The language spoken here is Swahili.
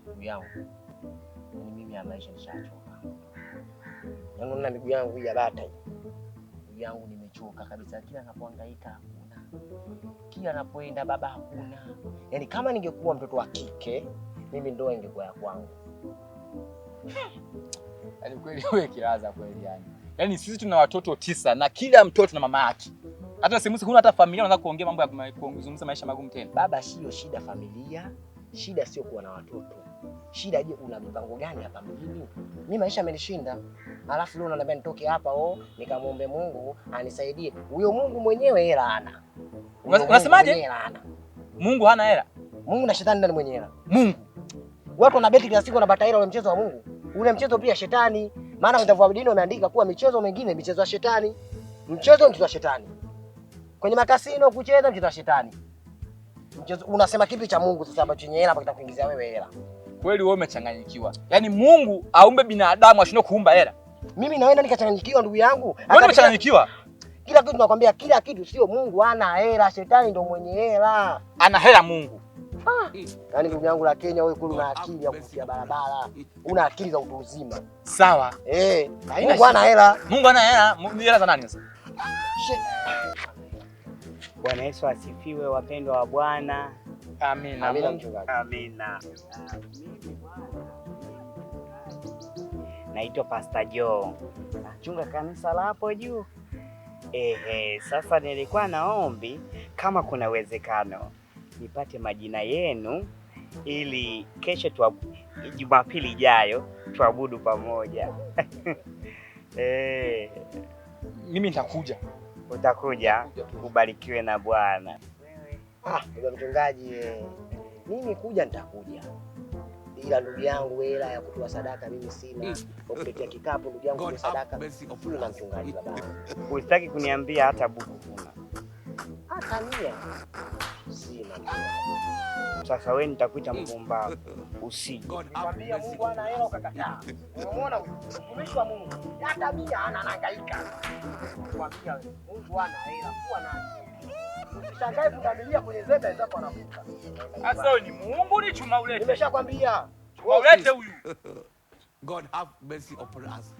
Ndugu yangu, mimi ya maisha nishachoka. Yangu na miguu yangu ya bata. Ndugu yangu nimechoka kabisa, kila ninapohangaika hakuna. Kila ninapoenda baba hakuna. Yaani kama ningekuwa mtoto wa kike, mimi ndoa ingekuwa ya kwangu. Yaani kweli wewe kilaza kweli yani. Yaani sisi tuna watoto 9 na kila mtoto na mama yake. Hata simusi huna hata familia unataka kuongea mambo ya kuzungumza maisha magumu tena. Baba, sio shida familia. Shida sio kuwa na watoto. Shida je, una mipango gani hapa mjini? Mimi maisha yamenishinda. Alafu leo unaniambia nitoke hapa nikamwombe Mungu anisaidie. Huyo Mungu mwenyewe hela hana. Unasemaje? Mungu hana hela. Mungu na shetani ndani mwenyewe hela. Mungu. Watu wanabeti kila siku wanapata hela ule mchezo wa Mungu. Ule mchezo pia shetani. Maana vitabu vya dini wameandika kuwa michezo mingine michezo ya shetani. Mchezo wa shetani. Kwenye makasino kucheza mchezo wa shetani. Mchezo unasema kipi cha Mungu sasa ambacho chenye hela mpaka kuingizia wewe hela? Kweli wewe umechanganyikiwa. Yaani Mungu aumbe binadamu ashindwe kuumba hela. Mimi na wewe nikachanganyikiwa ndugu yangu. Wewe umechanganyikiwa. Kila kitu nakwambia, kila kitu sio Mungu ana hela, shetani ndo mwenye hela. Ana hela Mungu. Yaani ndugu yangu la Kenya wewe kweli una akili ya kufikia barabara. Una akili za utu uzima. Sawa. Mungu ana hela. Mungu ana hela. Ni hela za nani sasa? Bwana Yesu asifiwe, wapendwa wa Bwana. Amina. Amina mchungaji. Amina. Naitwa Pastor Joe. Nachunga kanisa la hapo juu. Sasa nilikuwa naombi kama kuna uwezekano nipate majina yenu ili kesho Jumapili ijayo tuabudu pamoja. Mimi nitakuja. Utakuja? Ubarikiwe na Bwana. Ndugu mchungaji, mimi kuja nitakuja. Ila ndugu yangu hela ya kutoa sadaka mimi sina. Kukuletea kikapu ndugu yangu ni sadaka. Sina mchungaji baba. Usitaki kuniambia hata buku kuna. Hata mia. Sina. Sasa wewe nitakuita mpumbavu. Usije. Nikwambia Mungu ana hela ukakataa. Umeona huyu? Mtumishi wa Mungu. Hata mia anahangaika. Nikwambia wewe, Mungu ana hela, kuwa na akili. Usishangae kudamilia kwenye zeta zako anavuka. Sasa wewe ni Mungu ni chuma ulete. Nimeshakwambia. Chuma ulete huyu. God have mercy upon us.